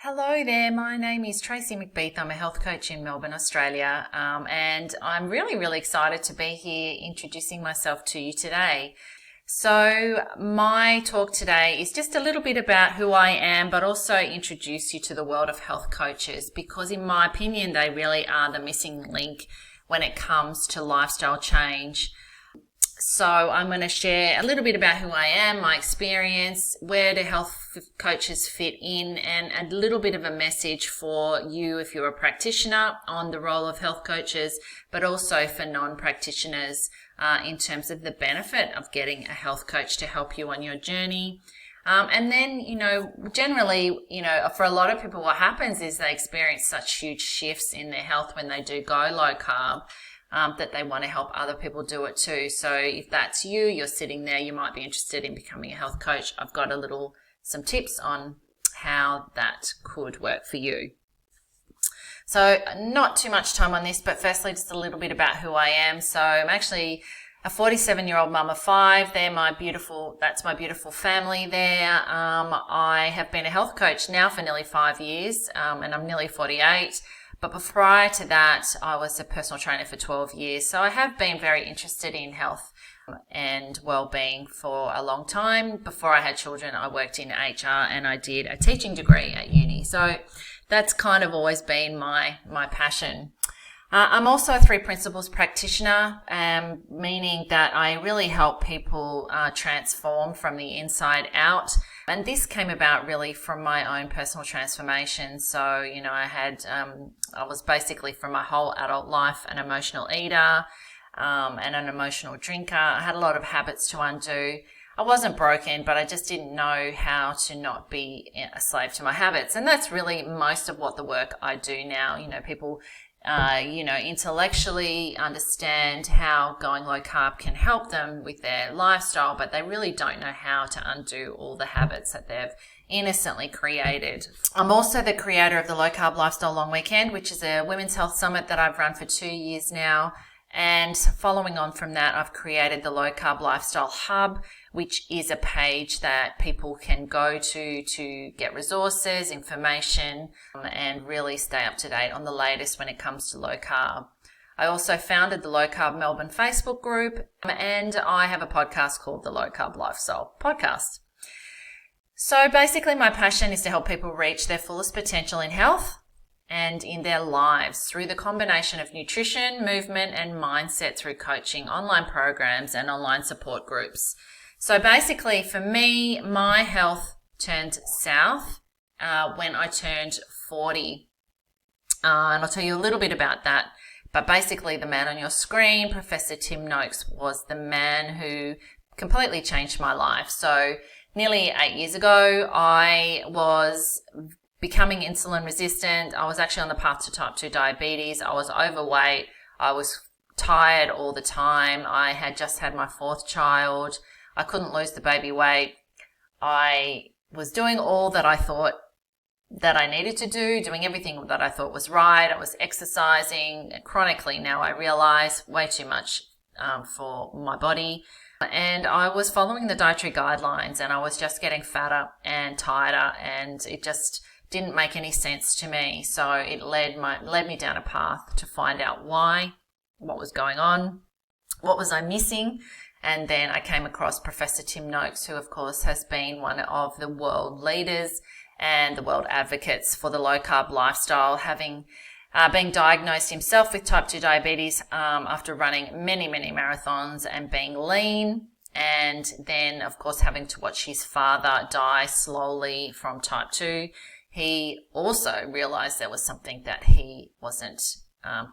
Hello there, my name is Tracy McBeath. I'm a health coach in Melbourne, Australia, and I'm really excited to be here introducing myself to you today. So my talk today is just a little bit about who I am, but also introduce you to the world of health coaches, because in my opinion, they really are the missing link when it comes to lifestyle change. So I'm going to share a little bit about who I am, my experience, where do health coaches fit in, and a little bit of a message for you if you're a practitioner on the role of health coaches, but also for non-practitioners in terms of the benefit of getting a health coach to help you on your journey. And then, generally, for a lot of people, what happens is they experience such huge shifts in their health when they do go low carb. That they want to help other people do it too. So if that's you, you're sitting there, you might be interested in becoming a health coach. I've got some tips on how that could work for you. So not too much time on this, but firstly, just a little bit about who I am. So I'm actually a 47-year-old mum of 5. That's my beautiful family there. I have been a health coach now for nearly 5 years, and I'm nearly 48. But prior to that, I was a personal trainer for 12 years. So I have been very interested in health and well-being for a long time. Before I had children, I worked in HR and I did a teaching degree at uni. So that's kind of always been my passion. I'm also a 3 principles practitioner, meaning that I really help people transform from the inside out. And this came about really from my own personal transformation. So, I was basically from my whole adult life an emotional eater and an emotional drinker. I had a lot of habits to undo. I wasn't broken, but I just didn't know how to not be a slave to my habits. And that's really most of what the work I do now. People intellectually understand how going low carb can help them with their lifestyle, but they really don't know how to undo all the habits that they've innocently created. I'm also the creator of the Low Carb Lifestyle Long Weekend, which is a women's health summit that I've run for 2 years now. And following on from that, I've created the Low Carb Lifestyle Hub, which is a page that people can go to get resources, information, and really stay up to date on the latest when it comes to low carb. I also founded the Low Carb Melbourne Facebook group, and I have a podcast called the Low Carb Lifestyle Podcast. So basically my passion is to help people reach their fullest potential in health and in their lives through the combination of nutrition, movement, and mindset through coaching, online programs, and online support groups. So basically for me, my health turned south when I turned 40. And I'll tell you a little bit about that. But basically the man on your screen, Professor Tim Noakes, was the man who completely changed my life. So nearly 8 years ago, I was becoming insulin resistant. I was actually on the path to type 2 diabetes. I was overweight. I was tired all the time. I had just had my 4th child. I couldn't lose the baby weight. I was doing all that I thought that I needed to do, doing everything that I thought was right. I was exercising chronically. Now I realize way too much for my body. And I was following the dietary guidelines, and I was just getting fatter and tighter, and it just didn't make any sense to me. So it led me down a path to find out why, what was going on, what was I missing. And then I came across Professor Tim Noakes, who of course has been one of the world leaders and the world advocates for the low carb lifestyle, having being diagnosed himself with type 2 diabetes after running many marathons and being lean, and then of course having to watch his father die slowly from type 2. He also realized there was something that he wasn't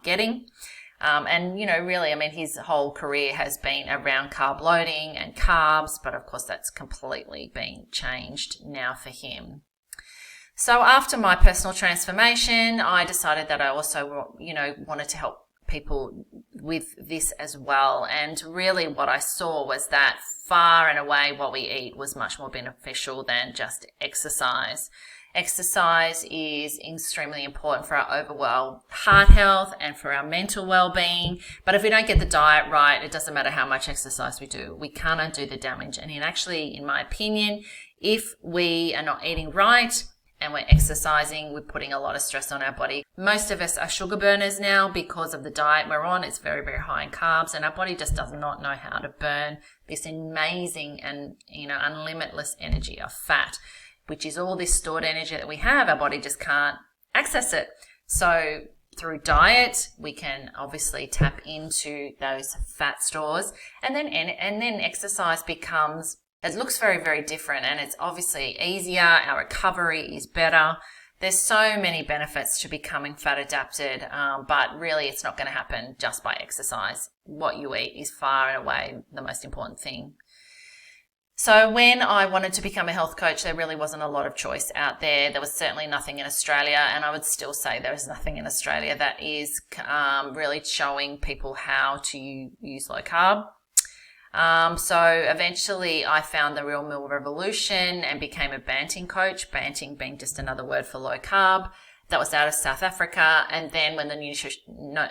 getting. And really, his whole career has been around carb loading and carbs, but of course that's completely been changed now for him. So after my personal transformation, I decided that I also, wanted to help people with this as well. And really what I saw was that far and away what we eat was much more beneficial than just exercise. Exercise is extremely important for our overall heart health and for our mental well-being. But if we don't get the diet right, it doesn't matter how much exercise we do. We can't undo the damage. And in my opinion, if we are not eating right and we're exercising, we're putting a lot of stress on our body. Most of us are sugar burners now because of the diet we're on. It's very, very high in carbs, and our body just does not know how to burn this amazing and, unlimitless energy of fat, which is all this stored energy that we have. Our body just can't access it. So through diet, we can obviously tap into those fat stores, and then exercise becomes, it looks very, very different, and it's obviously easier. Our recovery is better. There's so many benefits to becoming fat adapted, but really it's not going to happen just by exercise. What you eat is far and away the most important thing. So when I wanted to become a health coach, there really wasn't a lot of choice out there. There was certainly nothing in Australia, and I would still say there is nothing in Australia that is really showing people how to use low carb. So eventually I found the Real Meal Revolution and became a Banting coach, Banting being just another word for low carb. That was out of South Africa. And then when the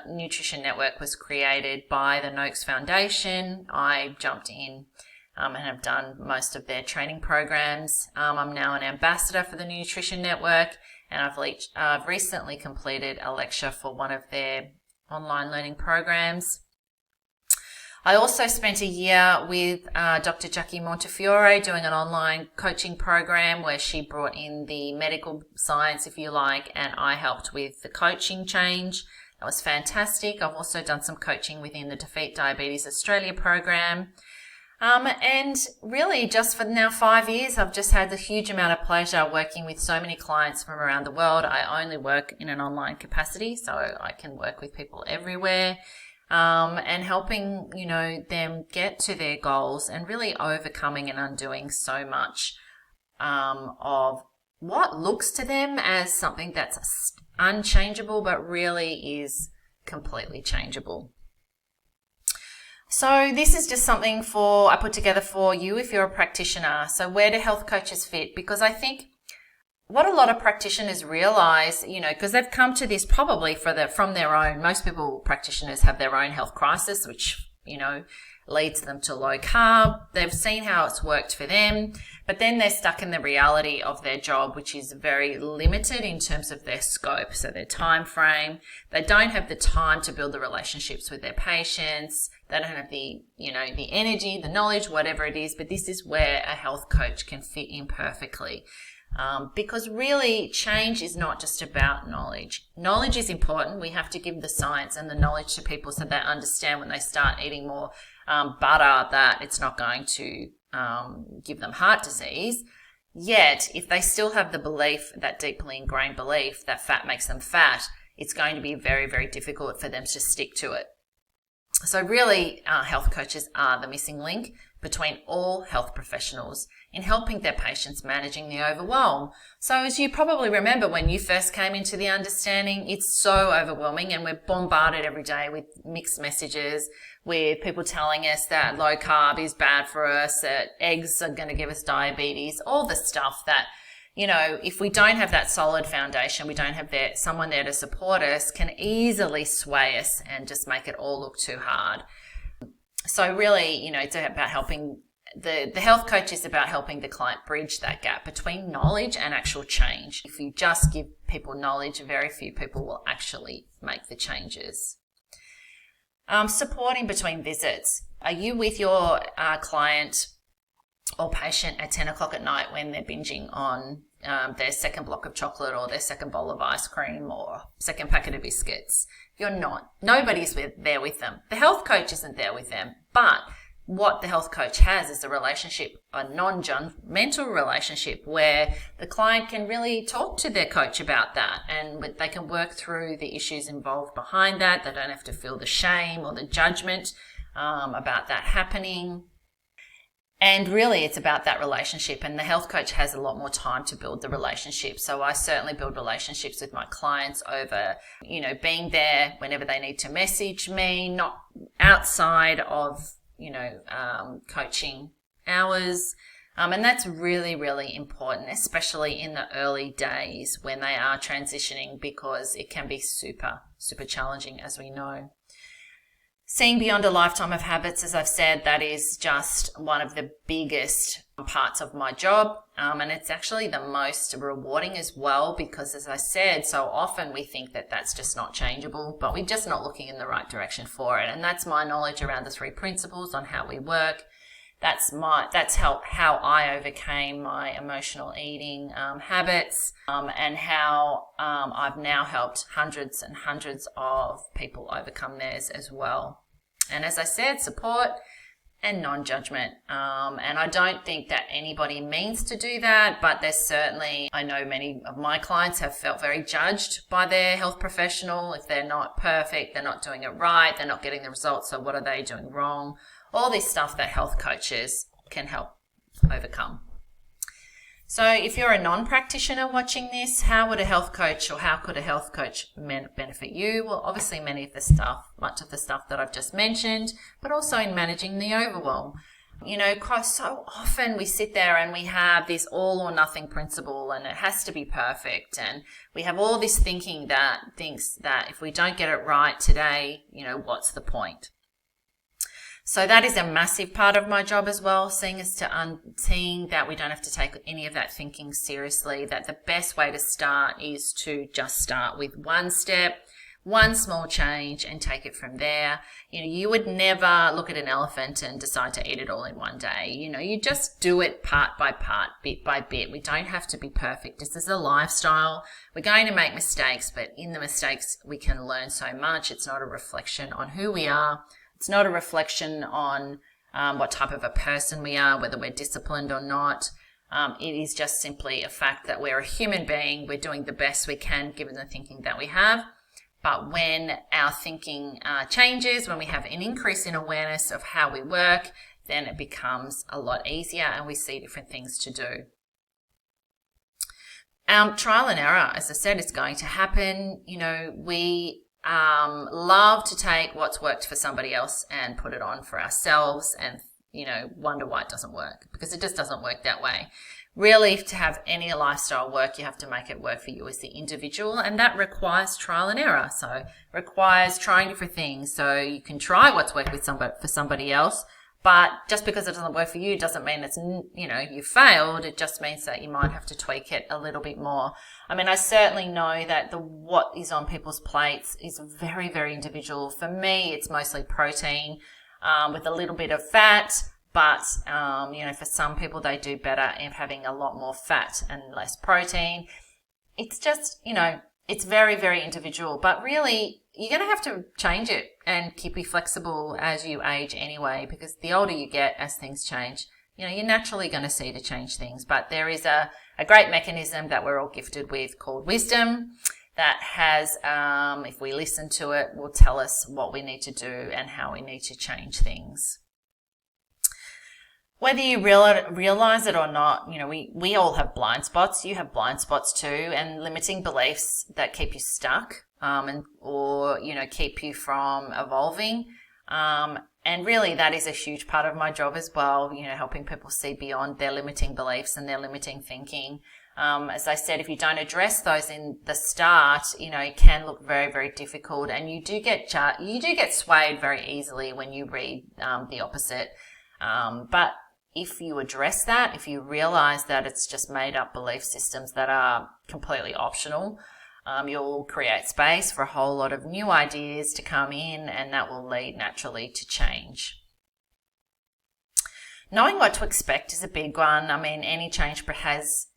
Nutrition Network was created by the Noakes Foundation, I jumped in and have done most of their training programs. I'm now an ambassador for the Nutrition Network, and I've recently completed a lecture for one of their online learning programs. I also spent a year with Dr. Jackie Montefiore doing an online coaching program where she brought in the medical science, if you like, and I helped with the coaching change. That was fantastic. I've also done some coaching within the Defeat Diabetes Australia program. And really just for now 5 years, I've just had the huge amount of pleasure working with so many clients from around the world. I only work in an online capacity, so I can work with people everywhere, and helping, them get to their goals and really overcoming and undoing so much, of what looks to them as something that's unchangeable, but really is completely changeable. So this is just something I put together for you if you're a practitioner. So where do health coaches fit? Because I think what a lot of practitioners realize, because they've come to this probably from their own, most practitioners have their own health crisis, which, leads them to low carb. They've seen how it's worked for them, but then they're stuck in the reality of their job, which is very limited in terms of their scope. So their time frame, they don't have the time to build the relationships with their patients. They don't have the energy, the knowledge, whatever it is, but this is where a health coach can fit in perfectly. Because really change is not just about knowledge. Knowledge is important. We have to give the science and the knowledge to people so they understand when they start eating more butter that it's not going to give them heart disease. Yet, if they still have the belief, that deeply ingrained belief that fat makes them fat, it's going to be very, very difficult for them to stick to it. So really, health coaches are the missing link between all health professionals in helping their patients managing the overwhelm. So as you probably remember when you first came into the understanding, it's so overwhelming and we're bombarded every day with mixed messages, with people telling us that low carb is bad for us, that eggs are going to give us diabetes, all the stuff that, if we don't have that solid foundation, we don't have someone there to support us, can easily sway us and just make it all look too hard. So really, it's about helping the health coach is about helping the client bridge that gap between knowledge and actual change. If you just give people knowledge, very few people will actually make the changes. Supporting between visits. Are you with your client or patient at 10 o'clock at night when they're binging on their second block of chocolate or their second bowl of ice cream or second packet of biscuits? You're not. Nobody's there with them. The health coach isn't there with them. But what the health coach has is a relationship, a non-judgmental relationship where the client can really talk to their coach about that and they can work through the issues involved behind that. They don't have to feel the shame or the judgment about that happening. And really, it's about that relationship, and the health coach has a lot more time to build the relationship. So I certainly build relationships with my clients over, being there whenever they need to message me, not outside of, coaching hours. And that's really, really important, especially in the early days when they are transitioning, because it can be super, super challenging, as we know. Seeing beyond a lifetime of habits, as I've said, that is just one of the biggest parts of my job. And it's actually the most rewarding as well, because as I said, so often we think that that's just not changeable, but we're just not looking in the right direction for it. And that's my knowledge around the 3 principles on how we work. That's how I overcame my emotional eating habits, and how I've now helped hundreds and hundreds of people overcome theirs as well. And as I said, support and non-judgment. And I don't think that anybody means to do that, but there's certainly, I know many of my clients have felt very judged by their health professional. If they're not perfect, they're not doing it right, they're not getting the results, so what are they doing wrong? All this stuff that health coaches can help overcome. So if you're a non-practitioner watching this, how would a health coach, or how could a health coach benefit you? Well, obviously much of the stuff that I've just mentioned, but also in managing the overwhelm. You know, so often we sit there and we have this all or nothing principle, and it has to be perfect. And we have all this thinking that thinks that if we don't get it right today, you know, what's the point? So that is a massive part of my job as well, seeing that we don't have to take any of that thinking seriously, that the best way to start is to just start with one step, one small change, and take it from there. You know, you would never look at an elephant and decide to eat it all in one day. You know, you just do it part by part, bit by bit. We don't have to be perfect. This is a lifestyle. We're going to make mistakes, but in the mistakes, we can learn so much. It's not a reflection on who we are. It's not a reflection on what type of a person we are, whether we're disciplined or not. It is just simply a fact that we're a human being. We're doing the best we can given the thinking that we have. But when our thinking changes, when we have an increase in awareness of how we work, then it becomes a lot easier and we see different things to do. Trial and error, as I said, is going to happen. You know, we love to take what's worked for somebody else and put it on for ourselves and, you know, wonder why it doesn't work, because it just doesn't work that way. Really, to have any lifestyle work, you have to make it work for you as the individual, and that requires trial and error. So it requires trying different things. So you can try what's worked for somebody else, but just because it doesn't work for you doesn't mean it's, you know, you failed. It just means that you might have to tweak it a little bit more. I mean, I certainly know that what is on people's plates is very, very individual. For me, it's mostly protein with a little bit of fat. But, you know, for some people, they do better in having a lot more fat and less protein. It's just, you know, it's very, very individual. But really, you're going to have to change it and keep it flexible as you age anyway, because the older you get, as things change, you know, you're naturally going to see to change things. But there is a great mechanism that we're all gifted with called wisdom that has, if we listen to it, will tell us what we need to do and how we need to change things. Whether you realize it or not, you know, we all have blind spots. You have blind spots too, and limiting beliefs that keep you stuck, or, you know, keep you from evolving. And really that is a huge part of my job as well, you know, helping people see beyond their limiting beliefs and their limiting thinking. As I said, if you don't address those in the start, you know, it can look very, very difficult, and you do get swayed very easily when you read the opposite. But if you address that, if you realize that it's just made up belief systems that are completely optional, you'll create space for a whole lot of new ideas to come in, and that will lead naturally to change. Knowing what to expect is a big one. I mean, any change has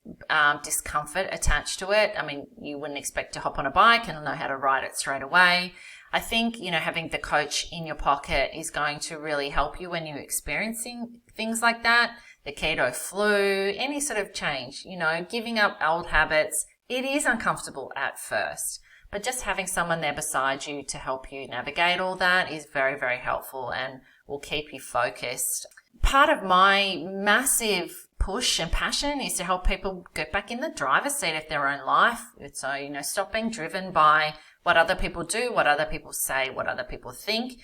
discomfort attached to it. I mean, you wouldn't expect to hop on a bike and know how to ride it straight away. I think, you know, having the coach in your pocket is going to really help you when you're experiencing things like that. The keto flu, any sort of change, you know, giving up old habits. It is uncomfortable at first, but just having someone there beside you to help you navigate all that is very, very helpful and will keep you focused. Part of my massive push and passion is to help people get back in the driver's seat of their own life. So, you know, stop being driven by what other people do, what other people say, what other people think.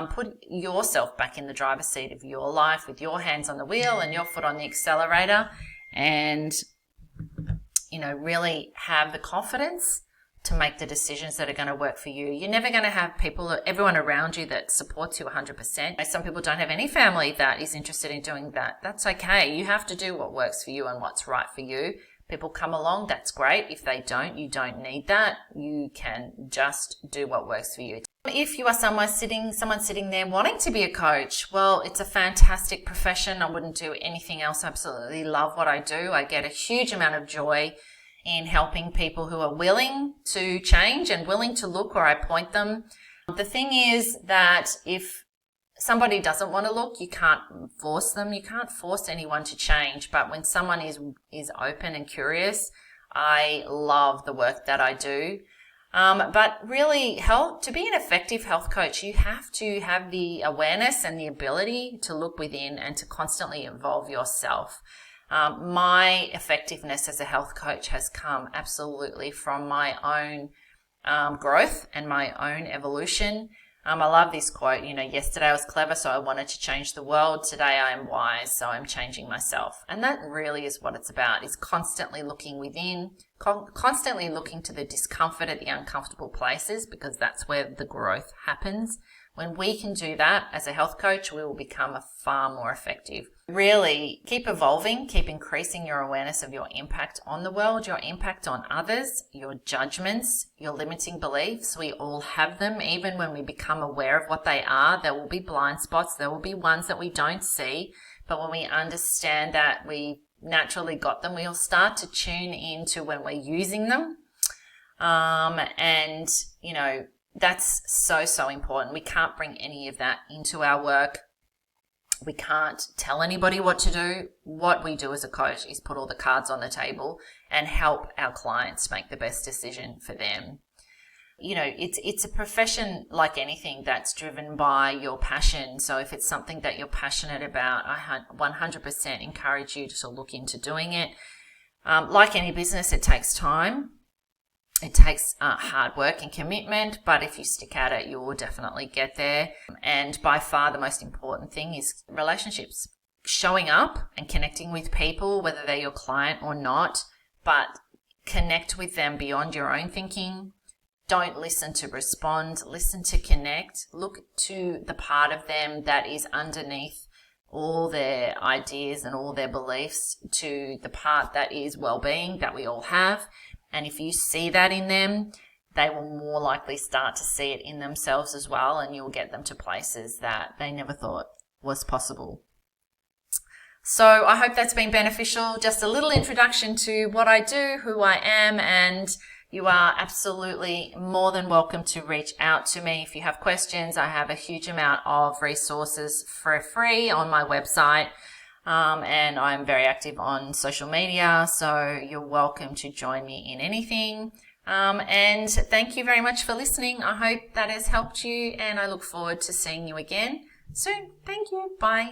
Put yourself back in the driver's seat of your life with your hands on the wheel and your foot on the accelerator, and, you know, really have the confidence to make the decisions that are going to work for you. You're never going to have everyone around you that supports you 100%. Some people don't have any family that is interested in doing that. That's okay. You have to do what works for you and what's right for you. People come along, that's great. If they don't, you don't need that. You can just do what works for you. If you are someone sitting there wanting to be a coach, well, it's a fantastic profession. I wouldn't do anything else. I absolutely love what I do. I get a huge amount of joy in helping people who are willing to change and willing to look where I point them. The thing is that if somebody doesn't want to look, you can't force them. You can't force anyone to change. But when someone is open and curious, I love the work that I do. But really, to be an effective health coach, you have to have the awareness and the ability to look within and to constantly evolve yourself. My effectiveness as a health coach has come absolutely from my own growth and my own evolution. I love this quote, yesterday I was clever, so I wanted to change the world. Today I am wise, so I'm changing myself. And that really is what it's about, is constantly looking within, constantly looking to the discomfort at the uncomfortable places, because that's where the growth happens. When we can do that as a health coach, we will become far more effective. Really, keep evolving, keep increasing your awareness of your impact on the world, your impact on others, your judgments, your limiting beliefs. We all have them. Even when we become aware of what they are, there will be blind spots. There will be ones that we don't see. But when we understand that we naturally got them, we'll start to tune into when we're using them. That's so important. We can't bring any of that into our work. We can't tell anybody what to do. What we do as a coach is put all the cards on the table and help our clients make the best decision for them. It's a profession like anything that's driven by your passion. So if it's something that you're passionate about, I 100% encourage you to look into doing it. Like any business, it takes time. It takes hard work and commitment, but if you stick at it, you will definitely get there. And by far the most important thing is relationships. Showing up and connecting with people, whether they're your client or not, but connect with them beyond your own thinking. Don't listen to respond, listen to connect. Look to the part of them that is underneath all their ideas and all their beliefs, to the part that is well-being that we all have. And if you see that in them, they will more likely start to see it in themselves as well, and you'll get them to places that they never thought was possible. So I hope that's been beneficial. Just a little introduction to what I do, who I am, and you are absolutely more than welcome to reach out to me if you have questions. I have a huge amount of resources for free on my website. And I'm very active on social media, so you're welcome to join me in anything. And thank you very much for listening. I hope that has helped you, and I look forward to seeing you again soon. Thank you. Bye.